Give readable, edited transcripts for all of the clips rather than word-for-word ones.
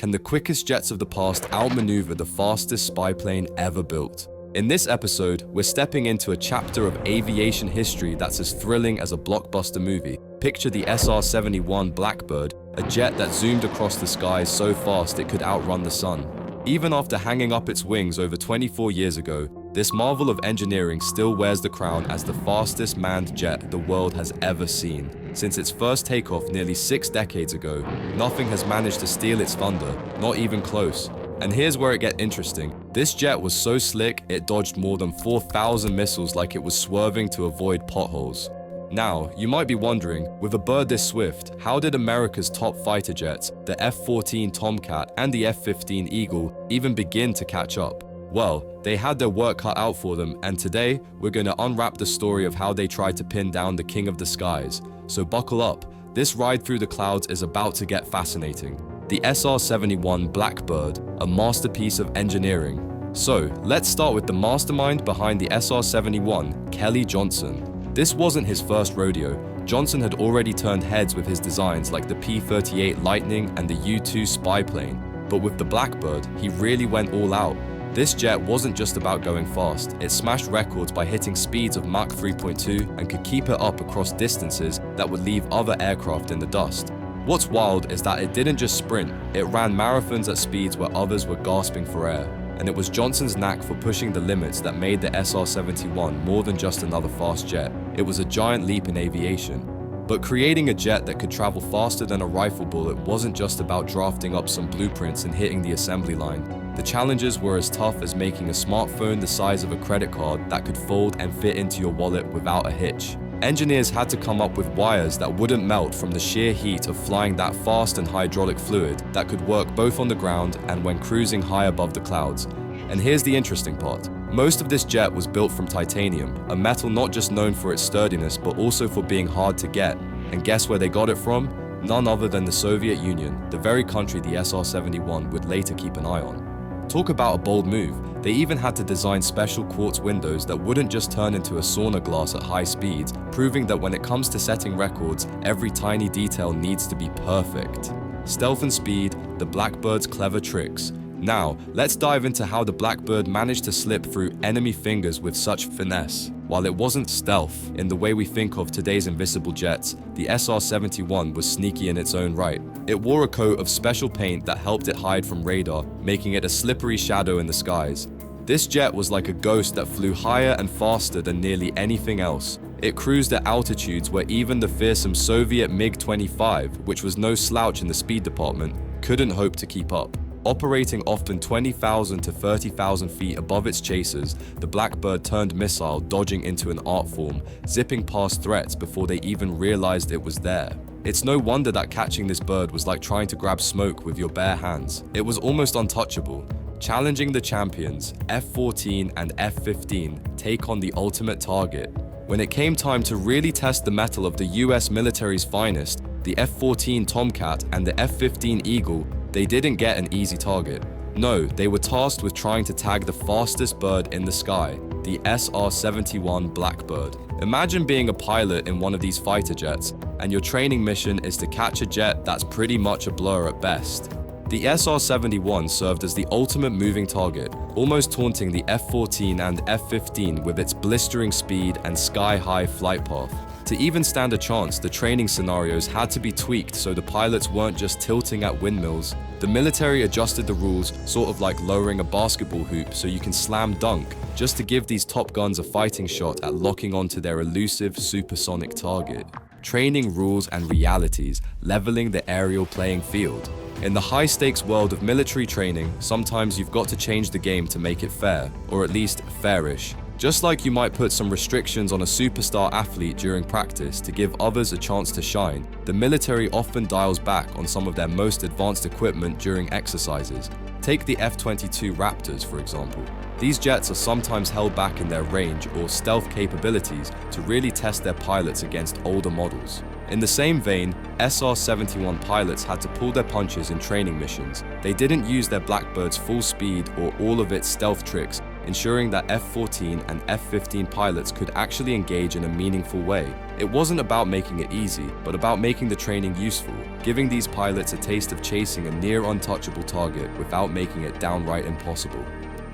can the quickest jets of the past outmaneuver the fastest spy plane ever built? In this episode, we're stepping into a chapter of aviation history that's as thrilling as a blockbuster movie. Picture the SR-71 Blackbird, a jet that zoomed across the skies so fast it could outrun the sun. Even after hanging up its wings over 24 years ago, this marvel of engineering still wears the crown as the fastest manned jet the world has ever seen. Since its first takeoff nearly 6 decades ago, nothing has managed to steal its thunder, not even close. And here's where it gets interesting. This jet was so slick, it dodged more than 4,000 missiles like it was swerving to avoid potholes. Now, you might be wondering, with a bird this swift, how did America's top fighter jets, the F-14 Tomcat and the F-15 Eagle, even begin to catch up? Well, they had their work cut out for them, and today, we're going to unwrap the story of how they tried to pin down the king of the skies. So buckle up, this ride through the clouds is about to get fascinating. The SR-71 Blackbird, a masterpiece of engineering. So, let's start with the mastermind behind the SR-71, Kelly Johnson. This wasn't his first rodeo. Johnson had already turned heads with his designs like the P-38 Lightning and the U-2 spy plane. But with the Blackbird, he really went all out. This jet wasn't just about going fast, it smashed records by hitting speeds of Mach 3.2 and could keep it up across distances that would leave other aircraft in the dust. What's wild is that it didn't just sprint, it ran marathons at speeds where others were gasping for air. And it was Johnson's knack for pushing the limits that made the SR-71 more than just another fast jet. It was a giant leap in aviation. But creating a jet that could travel faster than a rifle bullet wasn't just about drafting up some blueprints and hitting the assembly line. The challenges were as tough as making a smartphone the size of a credit card that could fold and fit into your wallet without a hitch. Engineers had to come up with wires that wouldn't melt from the sheer heat of flying that fast and hydraulic fluid that could work both on the ground and when cruising high above the clouds. And here's the interesting part. Most of this jet was built from titanium, a metal not just known for its sturdiness but also for being hard to get. And guess where they got it from? None other than the Soviet Union, the very country the SR-71 would later keep an eye on. Talk about a bold move. They even had to design special quartz windows that wouldn't just turn into a sauna glass at high speeds, proving that when it comes to setting records, every tiny detail needs to be perfect. Stealth and speed, the Blackbird's clever tricks. Now, let's dive into how the Blackbird managed to slip through enemy fingers with such finesse. While it wasn't stealth in the way we think of today's invisible jets, the SR-71 was sneaky in its own right. It wore a coat of special paint that helped it hide from radar, making it a slippery shadow in the skies. This jet was like a ghost that flew higher and faster than nearly anything else. It cruised at altitudes where even the fearsome Soviet MiG-25, which was no slouch in the speed department, couldn't hope to keep up. Operating often 20,000 to 30,000 feet above its chasers, the Blackbird turned missile, dodging into an art form, zipping past threats before they even realized it was there. It's no wonder that catching this bird was like trying to grab smoke with your bare hands. It was almost untouchable. Challenging the champions, F-14 and F-15 take on the ultimate target. When it came time to really test the mettle of the US military's finest, the F-14 Tomcat and the F-15 Eagle, they didn't get an easy target. No, they were tasked with trying to tag the fastest bird in the sky, the SR-71 Blackbird. Imagine being a pilot in one of these fighter jets, and your training mission is to catch a jet that's pretty much a blur at best. The SR-71 served as the ultimate moving target, almost taunting the F-14 and F-15 with its blistering speed and sky-high flight path. To even stand a chance, the training scenarios had to be tweaked so the pilots weren't just tilting at windmills. The military adjusted the rules, sort of like lowering a basketball hoop so you can slam dunk, just to give these Top Guns a fighting shot at locking onto their elusive supersonic target. Training rules and realities, leveling the aerial playing field. In the high-stakes world of military training, sometimes you've got to change the game to make it fair, or at least fairish. Just like you might put some restrictions on a superstar athlete during practice to give others a chance to shine, the military often dials back on some of their most advanced equipment during exercises. Take the F-22 Raptors, for example. These jets are sometimes held back in their range or stealth capabilities to really test their pilots against older models. In the same vein, SR-71 pilots had to pull their punches in training missions. They didn't use their Blackbird's full speed or all of its stealth tricks, ensuring that F-14 and F-15 pilots could actually engage in a meaningful way. It wasn't about making it easy, but about making the training useful, giving these pilots a taste of chasing a near untouchable target without making it downright impossible.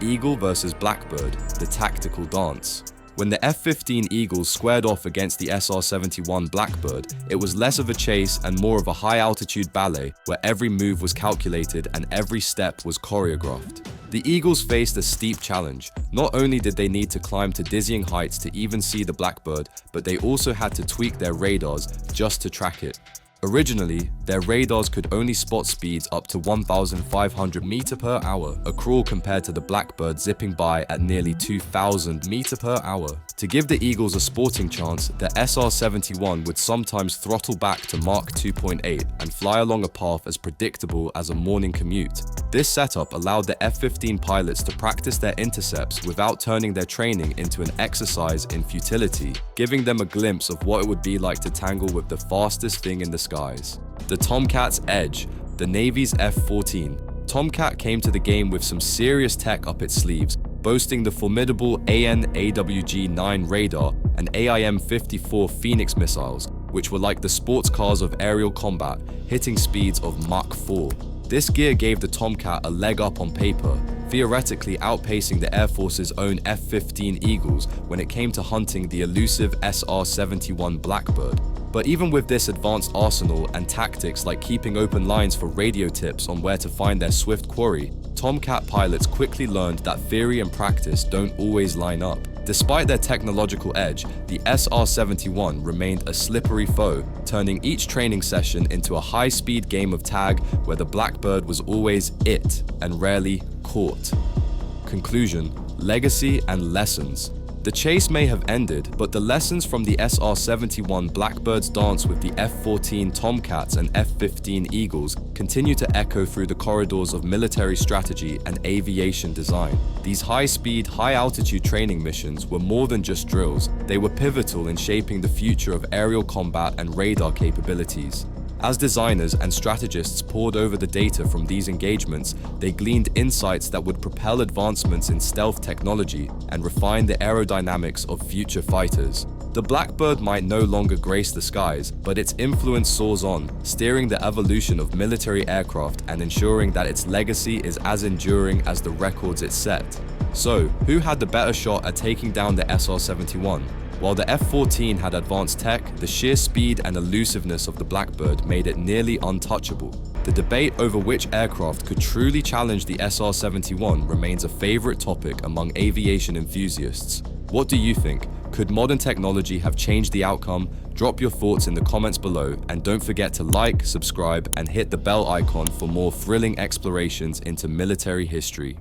Eagle versus Blackbird, the tactical dance. When the F-15 Eagles squared off against the SR-71 Blackbird, it was less of a chase and more of a high-altitude ballet where every move was calculated and every step was choreographed. The Eagles faced a steep challenge. Not only did they need to climb to dizzying heights to even see the Blackbird, but they also had to tweak their radars just to track it. Originally, their radars could only spot speeds up to 1,500 meters per hour, a crawl compared to the Blackbird zipping by at nearly 2,000 meters per hour. To give the Eagles a sporting chance, the SR-71 would sometimes throttle back to Mach 2.8 and fly along a path as predictable as a morning commute. This setup allowed the F-15 pilots to practice their intercepts without turning their training into an exercise in futility, giving them a glimpse of what it would be like to tangle with the fastest thing in the skies. The Tomcat's edge, the Navy's F-14. Tomcat came to the game with some serious tech up its sleeves, boasting the formidable AN/AWG-9 radar and AIM-54 Phoenix missiles, which were like the sports cars of aerial combat, hitting speeds of Mach 4. This gear gave the Tomcat a leg up on paper, theoretically outpacing the Air Force's own F-15 Eagles when it came to hunting the elusive SR-71 Blackbird. But even with this advanced arsenal and tactics like keeping open lines for radio tips on where to find their swift quarry, Tomcat pilots quickly learned that theory and practice don't always line up. Despite their technological edge, the SR-71 remained a slippery foe, turning each training session into a high-speed game of tag where the Blackbird was always it and rarely caught. Conclusion: legacy and lessons. The chase may have ended, but the lessons from the SR-71 Blackbird's dance with the F-14 Tomcats and F-15 Eagles continue to echo through the corridors of military strategy and aviation design. These high-speed, high-altitude training missions were more than just drills. They were pivotal in shaping the future of aerial combat and radar capabilities. As designers and strategists pored over the data from these engagements, they gleaned insights that would propel advancements in stealth technology and refine the aerodynamics of future fighters. The Blackbird might no longer grace the skies, but its influence soars on, steering the evolution of military aircraft and ensuring that its legacy is as enduring as the records it set. So, who had the better shot at taking down the SR-71? While the F-14 had advanced tech, the sheer speed and elusiveness of the Blackbird made it nearly untouchable. The debate over which aircraft could truly challenge the SR-71 remains a favorite topic among aviation enthusiasts. What do you think? Could modern technology have changed the outcome? Drop your thoughts in the comments below, and don't forget to like, subscribe, and hit the bell icon for more thrilling explorations into military history.